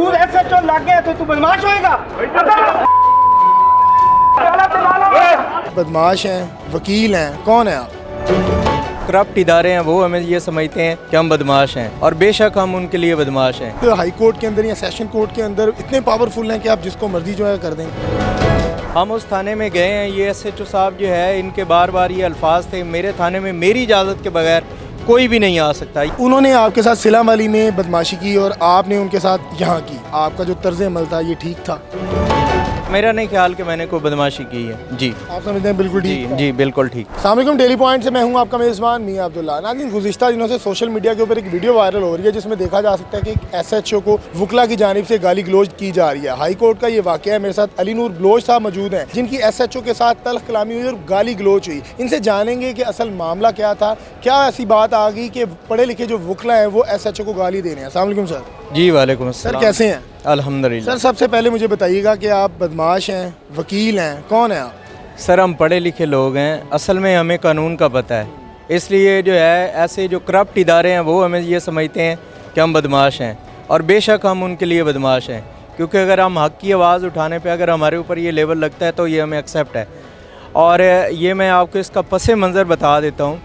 तू एसएचओ लग गया तो तू बदमाश होएगा। बदमाश हैं, वकील हैं, कौन है आप? करप्ट इदारे हैं वो हमें ये समझते हैं कि हम बदमाश हैं और बेशक हम उनके लिए बदमाश हैं। तो हाई कोर्ट के अंदर या सेशन कोर्ट के अंदर इतने पावरफुल हैं कि आप जिसको मर्जी जो है कर देंगे। हम उस थाने में गए हैं, ये एसएचओ साहब जो है इनके बार बार ये अल्फाज थे, मेरे थाने में मेरी इजाज़त के बगैर कोई भी नहीं आ सकता। उन्होंने आपके साथ सिलामली में बदमाशी की और आपने उनके साथ यहाँ की, आपका जो तर्ज अमल था ये ठीक था? मेरा नहीं ख्याल कि मैंने कोई बदमाशी की है। जी आप समझते हैं बिल्कुल जी ठीक? जी बिल्कुल ठीक। अस्सलाम वालेकुम, डेली पॉइंट से मैं हूं आपका मेज़बान मियां अब्दुल्ला। नाज़रीन, गुज़िश्ता दिनों से सोशल मीडिया के ऊपर एक वीडियो वायरल हो रही है जिसमें देखा जा सकता है कि एक एसएचओ को वकला की जानिब से गाली गलौज की जा रही है। हाई कोर्ट का ये वाक़या है। मेरे साथ अली नूर बलोच साहब मौजूद हैं जिनकी एसएचओ के साथ तल्ख कलामी हुई और गाली गलौज हुई। इनसे जानेंगे कि असल मामला क्या था, क्या ऐसी बात आ गई कि पढ़े लिखे जो वकला हैं वो एसएचओ को गाली दे रहे हैं। अस्सलाम वालेकुम सर। जी वालेकुम सर, अस्सलाम। कैसे हैं? अल्हम्दुलिल्लाह। सर, सबसे पहले मुझे बताइएगा कि आप बदमाश हैं, वकील हैं, कौन है आप? सर हम पढ़े लिखे लोग हैं, असल में हमें कानून का पता है, इसलिए जो है ऐसे जो करप्ट इदारे हैं वो हमें ये समझते हैं कि हम बदमाश हैं और बेशक हम उनके लिए बदमाश हैं, क्योंकि अगर हम हक़ की आवाज़ उठाने पे अगर हमारे ऊपर ये लेवल लगता है तो ये हमें एक्सेप्ट है। और ये मैं आपको इसका पस मंज़र बता देता हूँ।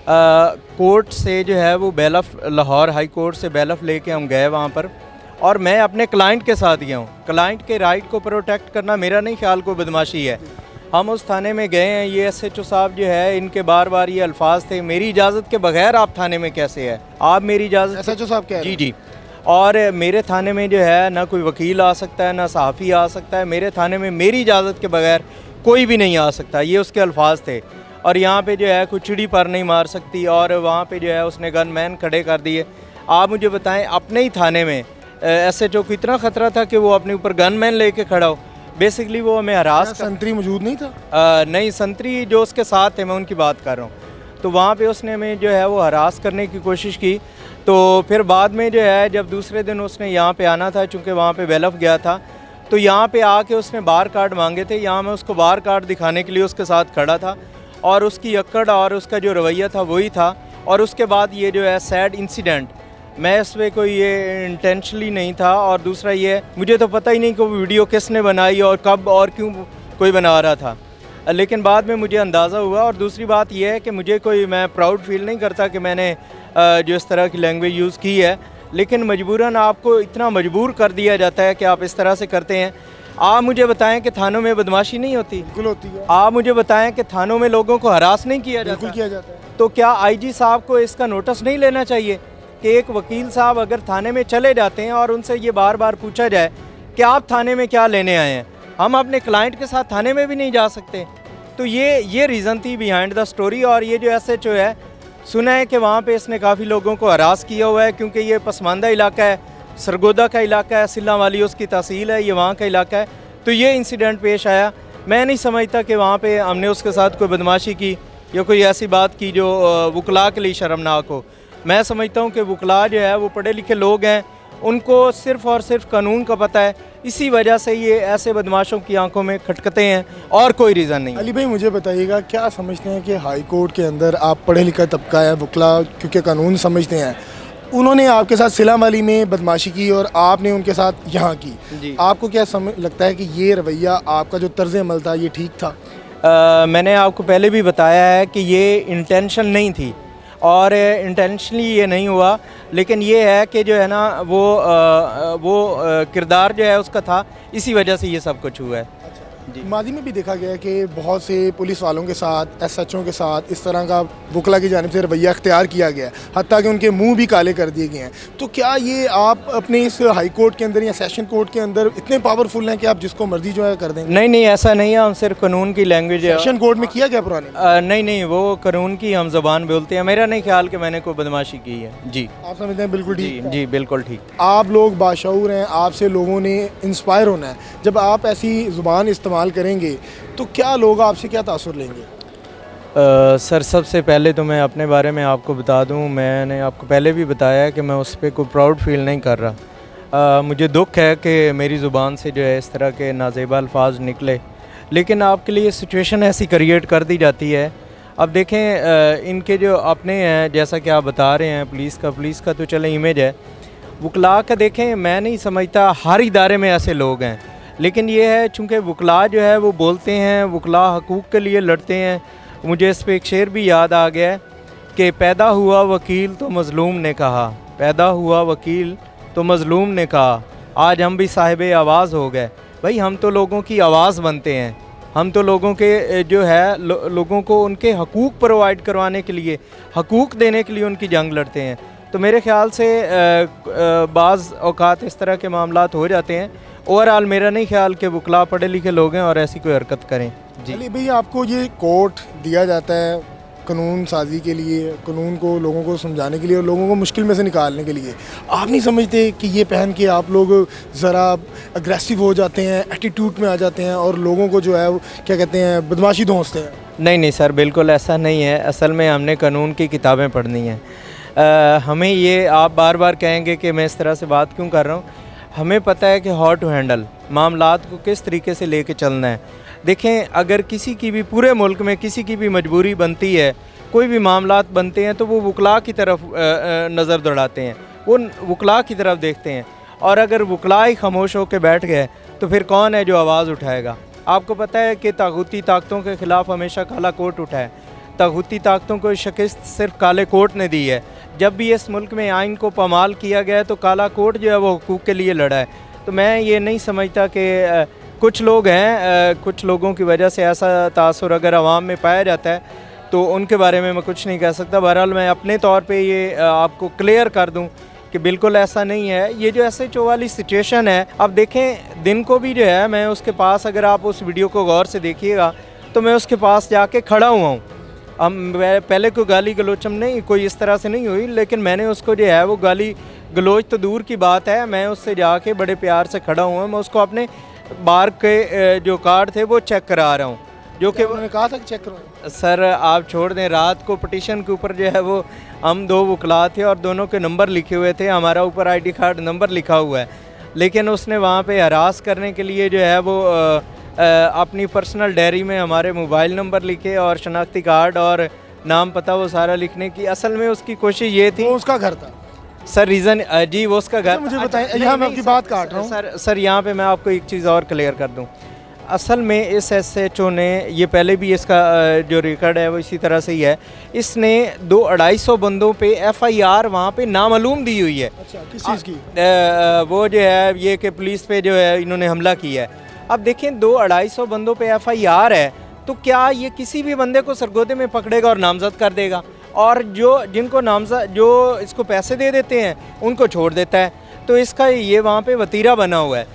कोर्ट से जो है वो बैलफ, लाहौर हाई कोर्ट से बैलफ लेके हम गए वहाँ पर, और मैं अपने क्लाइंट के साथ गया हूँ। क्लाइंट के राइट को प्रोटेक्ट करना मेरा नहीं ख्याल कोई बदमाशी है। हम उस थाने में गए हैं, ये एसएचओ साहब जो है इनके बार बार ये अल्फाज थे, मेरी इजाज़त के बगैर आप थाने में कैसे है, आप मेरी इजाज़त। एसएचओ साहब क्या है? जी जी। और मेरे थाने में जो है ना कोई वकील आ सकता है ना सहाफ़ी आ सकता है, मेरे थाने में मेरी इजाज़त के बगैर कोई भी नहीं आ सकता, ये उसके अल्फाज थे। और यहाँ पे जो है कोई चिड़ी पर नहीं मार सकती, और वहाँ पे जो है उसने गन मैन खड़े कर दिए। आप मुझे बताएं, अपने ही थाने में एसएचओ को इतना ख़तरा था कि वो अपने ऊपर गन मैन लेके खड़ा हो। बेसिकली वो हमें हरास संतरी मौजूद नहीं था? नहीं, संतरी जो उसके साथ थे, मैं उनकी बात कर रहा हूँ। तो वहाँ पे उसने हमें जो है वो हरास करने की कोशिश की। तो फिर बाद में जो है जब दूसरे दिन उसने यहाँ पे आना था, चूँकि वहाँ पे वेलफ गया था, तो यहाँ पे आके उसने बार कार्ड मांगे थे। यहाँ मैं उसको बार कार्ड दिखाने के लिए उसके साथ खड़ा था, और उसकी अक्कड़ और उसका जो रवैया था वही था। और उसके बाद ये जो है सैड इंसिडेंट, मैं इस पर कोई ये इंटेंशनली नहीं था, और दूसरा ये मुझे तो पता ही नहीं कि वो वीडियो किसने बनाई और कब और क्यों कोई बना रहा था, लेकिन बाद में मुझे अंदाज़ा हुआ। और दूसरी बात यह है कि मुझे कोई, मैं प्राउड फील नहीं करता कि मैंने जो इस तरह की लैंग्वेज यूज़ की है, लेकिन मजबूरन आपको इतना मजबूर कर दिया जाता है कि आप इस तरह से करते हैं। आप मुझे बताएं कि थानों में बदमाशी नहीं होती? बिल्कुल होती है। आप मुझे बताएं कि थानों में लोगों को हरास नहीं किया जाता? बिल्कुल किया जाता है। तो क्या आईजी साहब को इसका नोटिस नहीं लेना चाहिए कि एक वकील साहब अगर थाने में चले जाते हैं और उनसे ये बार बार पूछा जाए कि आप थाने में क्या लेने आए हैं, हम अपने क्लाइंट के साथ थाने में भी नहीं जा सकते? तो ये रीज़न थी बिहाइंड द स्टोरी। और ये जो एसएचओ है, सुना है कि वहाँ पे इसने काफ़ी लोगों को हरास किया हुआ है, क्योंकि ये पसमानदा इलाका है, सरगोदा का इलाका है, सिल्ला वाली उसकी तहसील है, ये वहाँ का इलाका है। तो ये इंसिडेंट पेश आया। मैं नहीं समझता कि वहाँ पे हमने उसके साथ कोई बदमाशी की या कोई ऐसी बात की जो वकला के लिए शर्मनाक हो। मैं समझता हूँ कि वकला जो है वो पढ़े लिखे लोग हैं, उनको सिर्फ़ और सिर्फ कानून का पता है, इसी वजह से ये ऐसे बदमाशों की आंखों में खटकते हैं, और कोई रीज़न नहीं। अली भाई, मुझे बताइएगा, क्या समझते हैं कि हाई कोर्ट के अंदर आप पढ़े लिखा तबका है, वकला क्योंकि कानून समझते हैं, उन्होंने आपके साथ सिलामली में बदमाशी की और आपने उनके साथ यहाँ की, आपको क्या लगता है कि ये रवैया, आपका जो तर्ज अमल था, ये ठीक था? मैंने आपको पहले भी बताया है कि ये इंटेंशन नहीं थी और इंटेंशनली ये नहीं हुआ, लेकिन ये है कि जो है ना वो किरदार जो है उसका था, इसी वजह से ये सब कुछ हुआ है। माजी में भी देखा गया है कि बहुत से पुलिस वालों के साथ, एसएचओ के साथ इस तरह का वकला की जानिब से रवैया अख्तियार किया गया है, हत्ता कि उनके मुंह भी काले कर दिए गए हैं। तो क्या ये आप अपने इस हाई कोर्ट के अंदर या सेशन कोर्ट के अंदर इतने पावरफुल हैं कि आप जिसको मर्जी जो है कर देंगे? नहीं, ऐसा नहीं है, हम सिर्फ कानून की लैंग्वेज है। सेशन कोर्ट में किया गया पुराने? नहीं, वो कानून की हम ज़बान बोलते हैं। मेरा नहीं ख्याल कि मैंने कोई बदमाशी की है। जी, आप समझते हैं बिल्कुल ठीक? जी बिल्कुल ठीक। आप लोग बाशऊर हैं, आपसे लोगों ने इंस्पायर होना है। जब आप ऐसी ज़ुबान इस्तेमाल करेंगे तो क्या लोग आपसे क्या तासुर लेंगे? सर, सबसे पहले तो मैं अपने बारे में आपको बता दूं, मैंने आपको पहले भी बताया कि मैं उस पर कोई प्राउड फील नहीं कर रहा। मुझे दुख है कि मेरी ज़ुबान से जो है इस तरह के नाज़ेबा अल्फाज निकले, लेकिन आपके लिए सिचुएशन ऐसी क्रिएट कर दी जाती है। अब देखें, इनके जो अपने हैं, जैसा कि आप बता रहे हैं, पुलिस का तो चले इमेज है, वकला का देखें, मैं नहीं समझता हर इदारे में ऐसे लोग हैं, लेकिन ये है चूँकि वकला जो है वो बोलते हैं, वकला हकूक़ के लिए लड़ते हैं। मुझे इस पर एक शेर भी याद आ गया है कि पैदा हुआ वकील तो मज़लूम ने कहा, पैदा हुआ वकील तो मज़लूम ने कहा, आज हम भी साहिब आवाज़ हो गए। भाई हम तो लोगों की आवाज़ बनते हैं, हम तो लोगों के जो है लोगों को उनके हकूक़ प्रोवाइड करवाने के लिए, हकूक़ देने के लिए उनकी जंग लड़ते हैं। तो मेरे ख़्याल से बाज़ औक़ात इस तरह के मामलात हो जाते हैं। ओवरऑल मेरा नहीं ख्याल कि वकला पढ़े लिखे लोग हैं और ऐसी कोई हरकत करें। जी अली भाई, आपको ये कोर्ट दिया जाता है कानून साजी के लिए, कानून को लोगों को समझाने के लिए और लोगों को मुश्किल में से निकालने के लिए। आप नहीं समझते कि ये पहन के आप लोग ज़रा अग्रेसिव हो जाते हैं, एटीट्यूड में आ जाते हैं और लोगों को जो है वो क्या कहते हैं, बदमाशी धौंसते हैं? नहीं सर, बिल्कुल ऐसा नहीं है। असल में हमने कानून की किताबें पढ़नी हैं। हमें ये, आप बार बार कहेंगे कि मैं इस तरह से बात क्यों कर रहा हूँ, हमें पता है कि हाउ टू हैंडल मामलात को किस तरीके से लेके चलना है। देखें, अगर किसी की भी पूरे मुल्क में किसी की भी मजबूरी बनती है, कोई भी मामलात बनते हैं, तो वो वकला की तरफ नज़र दौड़ाते हैं, वो वकला की तरफ देखते हैं। और अगर वकला ही खामोश होकर बैठ गए तो फिर कौन है जो आवाज़ उठाएगा? आपको पता है कि तागूती ताकतों के ख़िलाफ़ हमेशा काला कोट उठा है। तागूती ताकतों को शिकस्त सिर्फ काले कोट ने दी है। जब भी इस मुल्क में आइन को पामाल किया गया है तो काला कोट जो है वो हुकूक़ के लिए लड़ा है। तो मैं ये नहीं समझता कि कुछ लोग हैं, कुछ लोगों की वजह से ऐसा तासुर अगर आवाम में पाया जाता है तो उनके बारे में मैं कुछ नहीं कह सकता। बहरहाल मैं अपने तौर पे ये आपको क्लियर कर दूं कि बिल्कुल ऐसा नहीं है। ये जो SHO वाली सिचुएशन है, अब देखें दिन को भी जो है मैं उसके पास, अगर आप उस वीडियो को गौर से देखिएगा तो मैं उसके पास जाके खड़ा हुआ हूँ। हम पहले कोई गाली गलोचम नहीं, कोई इस तरह से नहीं हुई, लेकिन मैंने उसको जो है वो गाली गलोच तो दूर की बात है, मैं उससे जाके बड़े प्यार से खड़ा हुआ। मैं उसको अपने बार के जो कार्ड थे वो चेक करा रहा हूँ, जो कि उन्होंने कहा था कि चेक करो। सर आप छोड़ दें, रात को पटिशन के ऊपर जो है वो हम 2 वकला थे और दोनों के नंबर लिखे हुए थे, हमारा ऊपर ID कार्ड नंबर लिखा हुआ है, लेकिन उसने वहाँ पे हरास करने के लिए जो है वो अपनी पर्सनल डायरी में हमारे मोबाइल नंबर लिखे और शनाख्ती कार्ड और नाम पता वो सारा लिखने की। असल में उसकी कोशिश ये थी, वो उसका घर था सर रीज़न जी वो उसका घर। मुझे बताएं, यहाँ मैं आपकी बात काट रहा हूँ सर यहाँ पे मैं आपको एक चीज़ और क्लियर कर दूँ। असल में इस SHO ने, ये पहले भी इसका जो रिकॉर्ड है वो इसी तरह से ही है, इसने 200-250 बंदों पे FIR वहाँ पे नामालूम दी हुई है। अच्छा, किस चीज़ की? वो जो है ये कि पुलिस पे जो है इन्होंने हमला किया है। अब देखें 200-250 बंदों पे FIR है, तो क्या ये किसी भी बंदे को सरगोदे में पकड़ेगा और नामजद कर देगा? और जिनको नामजद, जो इसको पैसे दे देते हैं उनको छोड़ देता है। तो इसका ये वहाँ पे वतीरा बना हुआ है।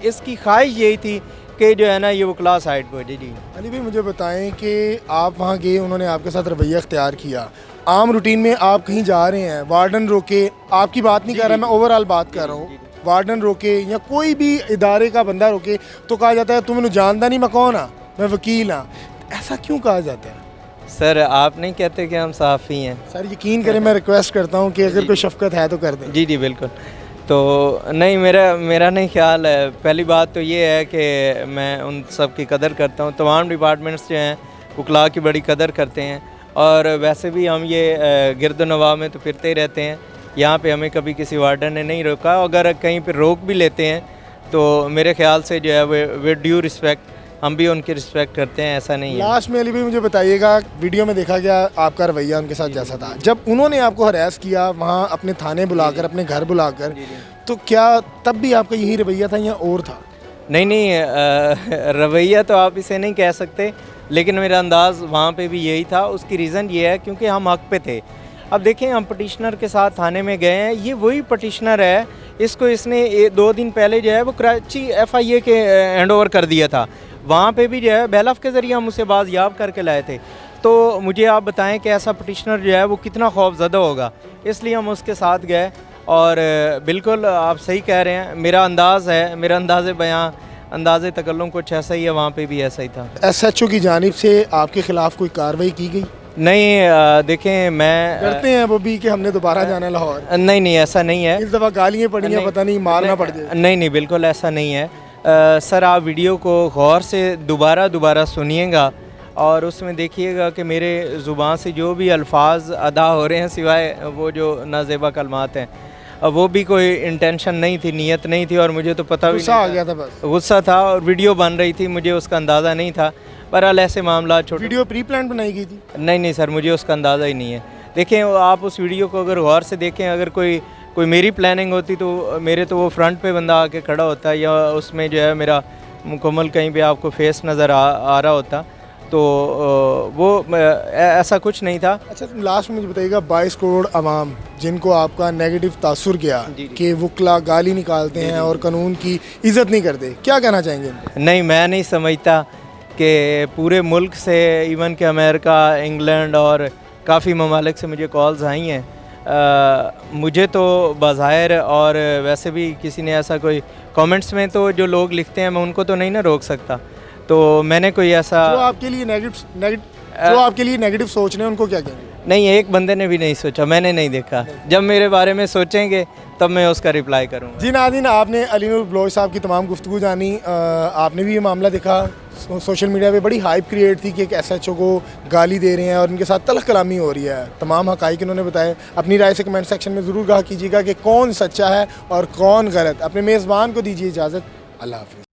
इसकी ख्वाहिश यही थी कि जो है ना ये वकला साइड पर। जी अली भाई, मुझे बताएं कि आप वहाँ गए, उन्होंने आपके साथ रवैया अख्तियार किया, आम रूटीन में आप कहीं जा रहे हैं, वार्डन रोके, आपकी बात नहीं कर रहा मैं, ओवरऑल बात कर रहा हूँ, वार्डन रोके या कोई भी इदारे का बंदा रोके तो कहा जाता है तुम मैंने जानता नहीं, मैं कौन हाँ, मैं वकील हाँ। ऐसा क्यों कहा जाता है? सर आप नहीं कहते कि हम सहाफ़ी हैं? सर यकीन करें, मैं रिक्वेस्ट करता हूँ कि अगर कोई शफ़क़त है तो कर दें। जी बिल्कुल। तो नहीं, मेरा नहीं ख्याल है। पहली बात तो ये है कि मैं उन सब की कदर करता हूँ, तमाम डिपार्टमेंट्स जो हैं वकला की बड़ी कदर करते हैं, और वैसे भी हम ये गिरदोनवा में तो फिरते ही रहते हैं। यहाँ पे हमें कभी किसी वार्डन ने नहीं रोका, अगर कहीं पर रोक भी लेते हैं तो मेरे ख्याल से जो है वे ड्यू रिस्पेक्ट, हम भी उनकी रिस्पेक्ट करते हैं, ऐसा नहीं है। लास्ट में अली भाई मुझे बताइएगा, वीडियो में देखा गया आपका रवैया उनके साथ जैसा था, जब उन्होंने आपको हरास किया वहाँ अपने थाने बुलाकर, अपने घर बुलाकर, तो क्या तब भी आपका यही रवैया था या और था? नहीं, रवैया तो आप इसे नहीं कह सकते, लेकिन मेरा अंदाज़ वहाँ पे भी यही था। उसकी रीज़न ये है क्योंकि हम हक पे थे। अब देखें, हम पटिशनर के साथ थाने में गए हैं, ये वही पटिशनर है, इसने 2 दिन पहले जो है वो कराची FIA के हैंड ओवर कर दिया था। वहाँ पे भी जो है बैलफ के ज़रिए हम उसे बाज़याब करके लाए थे। तो मुझे आप बताएं कि ऐसा पटिशनर जो है वो कितना खौफज़दा होगा, इसलिए हम उसके साथ गए। और बिल्कुल आप सही कह रहे हैं, मेरा अंदाज़ है, मेरा अंदाज़ बयां, अंदाज़े तकल्लुम कुछ ऐसा ही है, वहाँ पे भी ऐसा ही था। SHO की जानिब से आपके ख़िलाफ़ कोई कार्रवाई की गई? नहीं, देखें मैं करते हैं वो भी कि हमने दोबारा जाना लाहौर। नहीं ऐसा नहीं है। इस दफ़ा गालियाँ पड़ी हैं, पता नहीं मारना पड़ जाए। नहीं बिल्कुल ऐसा नहीं है। सर आप वीडियो को गौर से दोबारा सुनिएगा और उसमें देखिएगा कि मेरे ज़ुबान से जो भी अल्फाज अदा हो रहे हैं, सिवाय वो जो नाज़ेबा कलमात हैं, वो भी कोई इंटेंशन नहीं थी, नीयत नहीं थी, और मुझे तो पता भी गुस्सा आ नहीं गया था बस। था। गुस्सा था और वीडियो बन रही थी, मुझे उसका अंदाज़ा नहीं था। बहरहाल ऐसे मामला छोटे। वीडियो प्री प्लान बनाई गई थी? नहीं सर, मुझे उसका अंदाज़ा ही नहीं है। देखें आप उस वीडियो को अगर गौर से देखें, अगर कोई मेरी प्लानिंग होती तो मेरे तो वो फ्रंट पे बंदा आके खड़ा होता, या उसमें जो है मेरा मुकम्मल कहीं पे आपको फेस नज़र आ रहा होता, तो वो ऐसा कुछ नहीं था। अच्छा, तुम लास्ट में मुझे बताइएगा, 22 करोड़ आवाम जिनको आपका नेगेटिव तासुर किया कि वकला गाली निकालते हैं और कानून की इज़्ज़त नहीं करते, क्या कहना चाहेंगे इनको? नहीं, मैं नहीं समझता कि पूरे मुल्क से, इवन कि अमेरिका, इंग्लैंड और काफ़ी ममालिक से मुझे कॉल्स आई हैं। मुझे तो बाज़ाहिर और वैसे भी किसी ने ऐसा कोई कमेंट्स में तो जो लोग लिखते हैं मैं उनको तो नहीं ना रोक सकता, तो मैंने कोई ऐसा जो आपके लिए नेगेटिव सोच रहे हैं उनको क्या कहेंगे? नहीं, एक बंदे ने भी नहीं सोचा, मैंने नहीं देखा। जब मेरे बारे में सोचेंगे तब मैं उसका रिप्लाई करूँगा। जी नाज़रीन, आपने अली नूर बलोच साहब की तमाम गुफ्तगू जानी। आपने भी ये मामला देखा, सोशल मीडिया पे बड़ी हाइप क्रिएट थी कि एक SHO को गाली दे रहे हैं और इनके साथ तल्ख कलामी हो रही है। तमाम हक़ाइक़ इन्होंने बताए। अपनी राय से कमेंट सेक्शन में ज़रूर कहा कीजिएगा कि कौन सच्चा है और कौन गलत। अपने मेज़बान को दीजिए इजाज़त। अल्लाह हाफ़िज़।